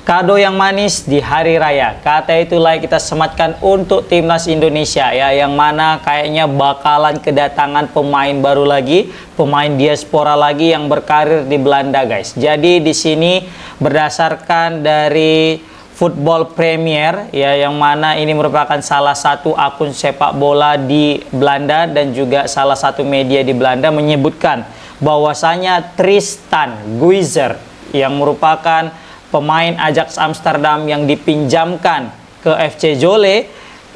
Kado yang manis di hari raya. Kata itulah kita sematkan untuk timnas Indonesia ya, yang mana kayaknya bakalan kedatangan pemain baru lagi, pemain diaspora lagi yang berkarir di Belanda, guys. Jadi di sini berdasarkan dari Football Premier ya, yang mana ini merupakan salah satu akun sepak bola di Belanda dan juga salah satu media di Belanda menyebutkan bahwasanya Tristan Guizer yang merupakan pemain Ajax Amsterdam yang dipinjamkan ke FC Zwolle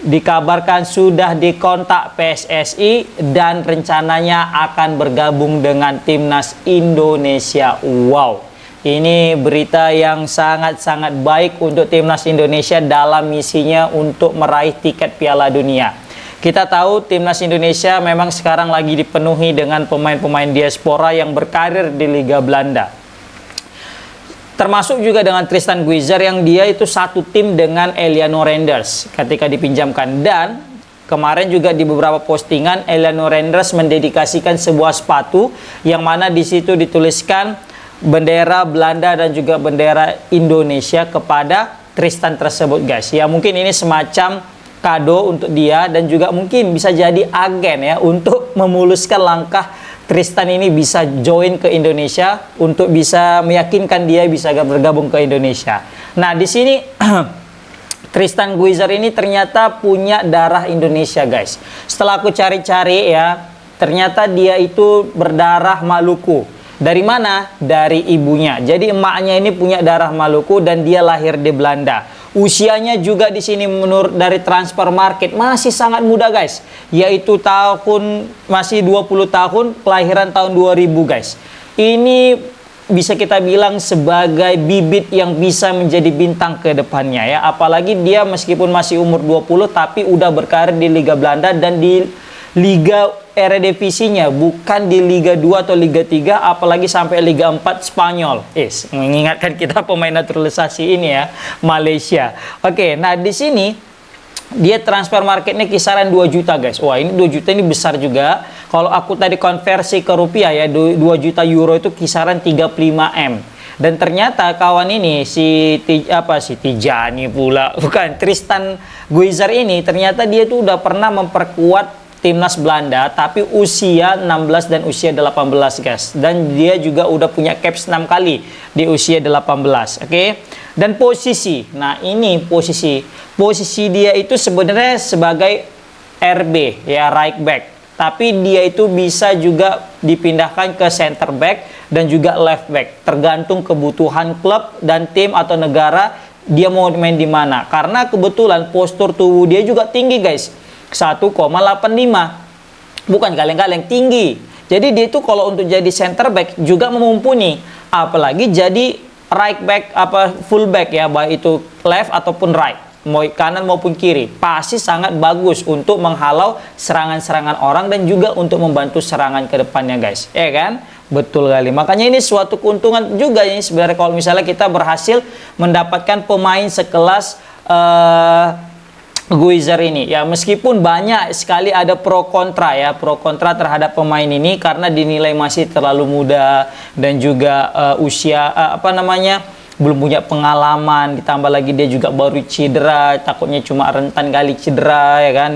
dikabarkan sudah dikontak PSSI dan rencananya akan bergabung dengan timnas Indonesia. Wow, ini berita yang sangat-sangat baik untuk timnas Indonesia dalam misinya untuk meraih tiket Piala Dunia. Kita tahu timnas Indonesia memang sekarang lagi dipenuhi dengan pemain-pemain diaspora yang berkarir di Liga Belanda. Termasuk juga dengan Tristan Guizer yang dia itu satu tim dengan Eliano Renders ketika dipinjamkan. Dan kemarin juga di beberapa postingan Eliano Renders mendedikasikan sebuah sepatu yang mana di situ dituliskan bendera Belanda dan juga bendera Indonesia kepada Tristan tersebut, guys. Ya, mungkin ini semacam kado untuk dia dan juga mungkin bisa jadi agen ya untuk memuluskan langkah Tristan ini bisa join ke Indonesia untuk bisa meyakinkan dia bisa bergabung ke Indonesia. Nah, di sini Tristan Guizer ini ternyata punya darah Indonesia, guys. Setelah aku cari-cari ya, ternyata dia itu berdarah Maluku. Dari mana? Dari ibunya. Jadi emaknya ini punya darah Maluku dan dia lahir di Belanda. Usianya juga di sini menurut dari Transfer Market masih sangat muda, guys. Yaitu masih 20 tahun, kelahiran tahun 2000, guys. Ini bisa kita bilang sebagai bibit yang bisa menjadi bintang ke depannya ya. Apalagi dia meskipun masih umur 20 tapi udah berkarir di Liga Belanda dan di Liga Eredivisie-nya, bukan di Liga 2 atau Liga 3, apalagi sampai Liga 4 Spanyol. Mengingatkan kita pemain naturalisasi ini ya, Malaysia. Oke, nah di sini dia transfer marketnya kisaran 2 juta, guys. Wah, ini 2 juta ini besar juga. Kalau aku tadi konversi ke rupiah ya, 2 juta euro itu kisaran 35M. Dan ternyata kawan ini si Tijani pula, bukan, Tristan Guizer ini ternyata dia tuh udah pernah memperkuat timnas Belanda tapi usia 16 dan usia 18, guys. Dan dia juga udah punya caps 6 kali di usia 18. Oke. Dan posisi. Nah, ini posisi dia itu sebenarnya sebagai RB ya, right back. Tapi dia itu bisa juga dipindahkan ke center back dan juga left back. Tergantung kebutuhan klub dan tim atau negara dia mau main di mana. Karena kebetulan postur tubuh dia juga tinggi, guys. 1,85, bukan kaleng-kaleng, tinggi. Jadi dia itu kalau untuk jadi center back juga mumpuni, apalagi jadi right back full back ya, baik itu left ataupun right, mau kanan maupun kiri, pasti sangat bagus untuk menghalau serangan-serangan orang dan juga untuk membantu serangan ke depannya, guys. Ya kan? Betul kali. Makanya ini suatu keuntungan juga ini sebenarnya kalau misalnya kita berhasil mendapatkan pemain sekelas Guizer ini ya, meskipun banyak sekali ada pro kontra terhadap pemain ini karena dinilai masih terlalu muda dan juga usia belum punya pengalaman, ditambah lagi dia juga baru cedera, takutnya cuma rentan kali cedera ya kan,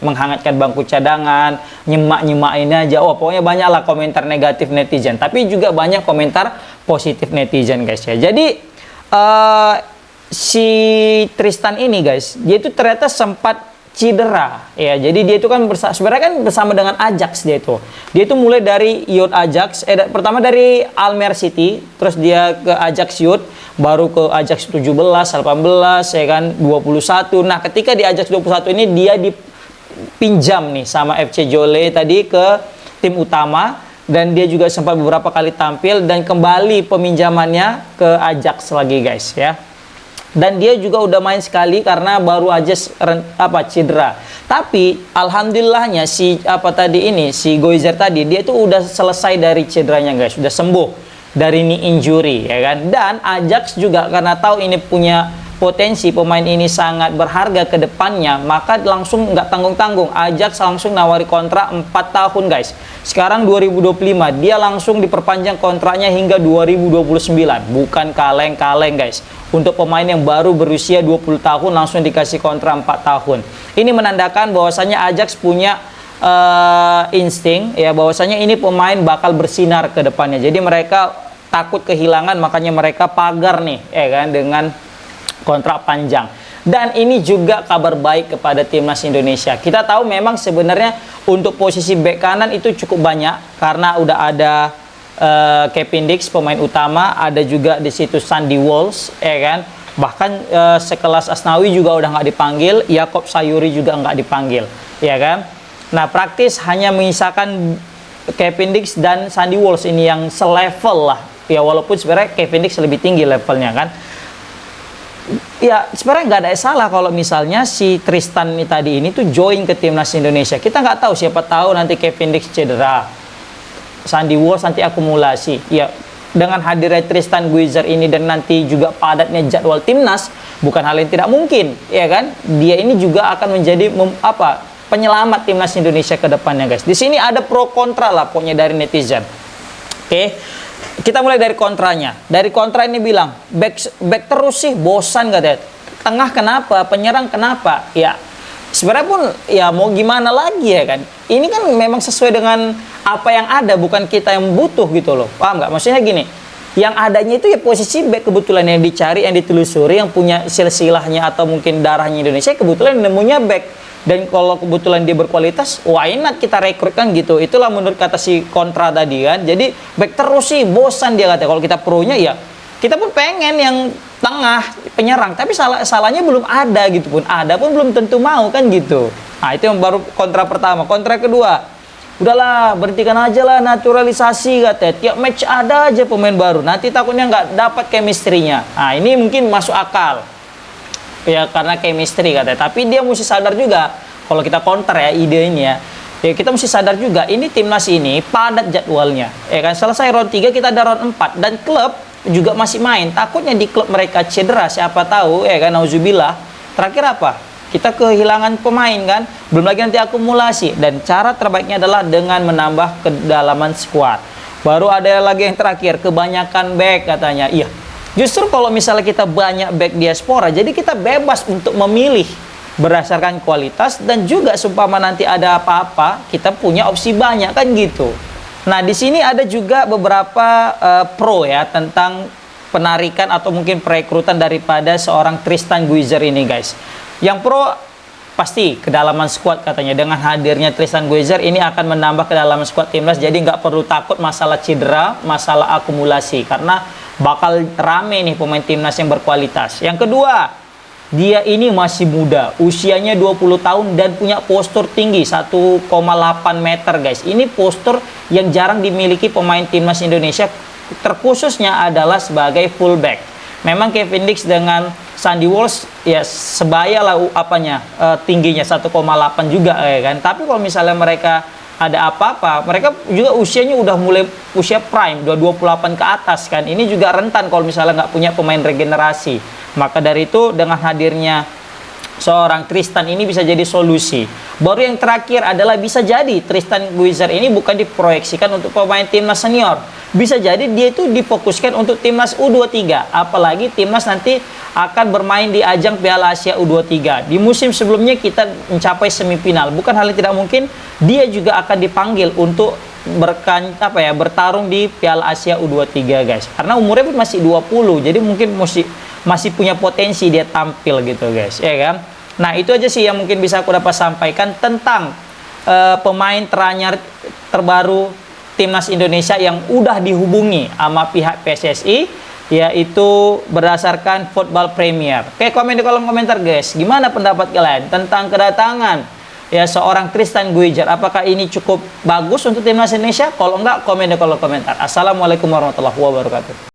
menghangatkan bangku cadangan, nyemak ini aja. Pokoknya banyaklah komentar negatif netizen, tapi juga banyak komentar positif netizen, guys ya. Jadi si Tristan ini, guys, dia itu ternyata sempat cedera ya. Jadi dia itu kan sebenarnya kan bersama dengan Ajax dia itu mulai dari Youth Ajax pertama dari Almere City, terus dia ke Ajax Youth, baru ke Ajax 17, 18 ya kan, 21. Nah, ketika di Ajax 21 ini dia dipinjam nih sama FC Zwolle tadi ke tim utama dan dia juga sempat beberapa kali tampil dan kembali peminjamannya ke Ajax lagi, guys ya. Dan dia juga udah main sekali karena baru aja cedera. Tapi alhamdulillahnya si Guizer tadi dia tuh udah selesai dari cederanya, guys, udah sembuh dari knee injury ya kan. Dan Ajax juga karena tahu ini punya potensi pemain ini sangat berharga ke depannya, maka langsung nggak tanggung-tanggung Ajax langsung nawari kontrak 4 tahun guys. Sekarang 2025 dia langsung diperpanjang kontraknya hingga 2029. Bukan kaleng-kaleng guys. Untuk pemain yang baru berusia 20 tahun langsung dikasih kontrak 4 tahun. Ini menandakan bahwasanya Ajax punya insting ya, bahwasanya ini pemain bakal bersinar ke depannya. Jadi mereka takut kehilangan, makanya mereka pagar nih ya kan dengan kontrak panjang. Dan ini juga kabar baik kepada timnas Indonesia. Kita tahu memang sebenarnya untuk posisi bek kanan itu cukup banyak karena udah ada Kevin Dix pemain utama, ada juga di situ Sandy Walsh ya kan. Bahkan sekelas Asnawi juga udah nggak dipanggil, Yakob Sayuri juga nggak dipanggil ya kan. Nah, praktis hanya menyisakan Kevin Dix dan Sandy Walsh ini yang selevel lah. Ya walaupun sebenarnya Kevin Dix lebih tinggi levelnya kan. Ya sebenarnya nggak ada salah kalau misalnya si Tristan ini tadi ini tuh join ke timnas Indonesia. Kita nggak tahu, siapa tahu nanti Kevin Dix cedera, Sandy Walsh nanti akumulasi. Ya dengan hadirnya Tristan Guizer ini dan nanti juga padatnya jadwal timnas, bukan hal yang tidak mungkin, ya kan? Dia ini juga akan menjadi penyelamat timnas Indonesia ke depannya guys. Di sini ada pro kontra lah pokoknya dari netizen. Oke. Kita mulai dari kontranya. Dari kontra ini bilang, back terus sih, bosan katanya. Tengah kenapa? Penyerang kenapa? Ya, sebenarnya pun ya mau gimana lagi ya kan. Ini kan memang sesuai dengan apa yang ada, bukan kita yang butuh gitu loh. Paham nggak? Maksudnya gini, yang adanya itu ya posisi back kebetulan yang dicari, yang ditelusuri, yang punya silsilahnya atau mungkin darahnya Indonesia, kebetulan nemunya back. Dan kalau kebetulan dia berkualitas, why not kita rekrut kan gitu. Itulah menurut kata si kontra tadi kan. Jadi back terus sih, bosan dia katanya. Kalau kita pro-nya ya, kita pun pengen yang tengah, penyerang. Tapi salahnya belum ada gitu pun. Ada pun belum tentu mau kan gitu. Nah itu yang baru kontra pertama. Kontra kedua, udahlah berhentikan aja lah naturalisasi katanya. Tiap match ada aja pemain baru. Nanti takutnya nggak dapat chemistry-nya. Nah ini mungkin masuk akal. Ya karena chemistry katanya, tapi dia mesti sadar juga kalau kita counter ya ide ini ya kita mesti sadar juga ini timnas ini padat jadwalnya ya kan. Selesai round 3 kita ada round 4 dan klub juga masih main, takutnya di klub mereka cedera, siapa tahu ya kan, nauzubillah. Terakhir apa, kita kehilangan pemain kan, belum lagi nanti akumulasi. Dan cara terbaiknya adalah dengan menambah kedalaman squad. Baru ada lagi yang terakhir, kebanyakan back katanya. Iya, justru kalau misalnya kita banyak back diaspora, jadi kita bebas untuk memilih berdasarkan kualitas dan juga seumpama nanti ada apa-apa, kita punya opsi banyak kan gitu. Nah, di sini ada juga beberapa pro ya tentang penarikan atau mungkin perekrutan daripada seorang Tristan Guizer ini guys. Yang pro pasti kedalaman squad katanya. Dengan hadirnya Tristan Guizer ini akan menambah kedalaman squad timnas, jadi nggak perlu takut masalah cedera, masalah akumulasi, karena bakal rame nih pemain timnas yang berkualitas. Yang kedua, dia ini masih muda, usianya 20 tahun dan punya postur tinggi 1,8 meter guys. Ini postur yang jarang dimiliki pemain timnas Indonesia, terkhususnya adalah sebagai fullback. Memang Kevin Dix dengan Sandy Walsh ya sebaya lah tingginya 1,8 juga ya kan. Tapi kalau misalnya mereka ada apa-apa, mereka juga usianya udah mulai usia prime, udah 28 ke atas kan. Ini juga rentan kalau misalnya nggak punya pemain regenerasi. Maka dari itu dengan hadirnya seorang Tristan ini bisa jadi solusi. Baru yang terakhir adalah bisa jadi Tristan Guizer ini bukan diproyeksikan untuk pemain timnas senior. Bisa jadi dia itu difokuskan untuk timnas U23. Apalagi timnas nanti akan bermain di ajang Piala Asia U23. Di musim sebelumnya kita mencapai semifinal. Bukan hal yang tidak mungkin, dia juga akan dipanggil untuk bertarung di Piala Asia U23 guys. Karena umurnya pun masih 20, jadi mungkin masih punya potensi dia tampil gitu guys, ya kan? Nah, itu aja sih yang mungkin bisa aku dapat sampaikan tentang pemain teranyar terbaru timnas Indonesia yang udah dihubungi sama pihak PSSI, yaitu berdasarkan Football Premier. Oke, komen di kolom komentar guys, gimana pendapat kalian tentang kedatangan ya seorang Tristan Guizer? Apakah ini cukup bagus untuk timnas Indonesia? Kalau enggak, komen di kolom komentar. Assalamualaikum warahmatullahi wabarakatuh.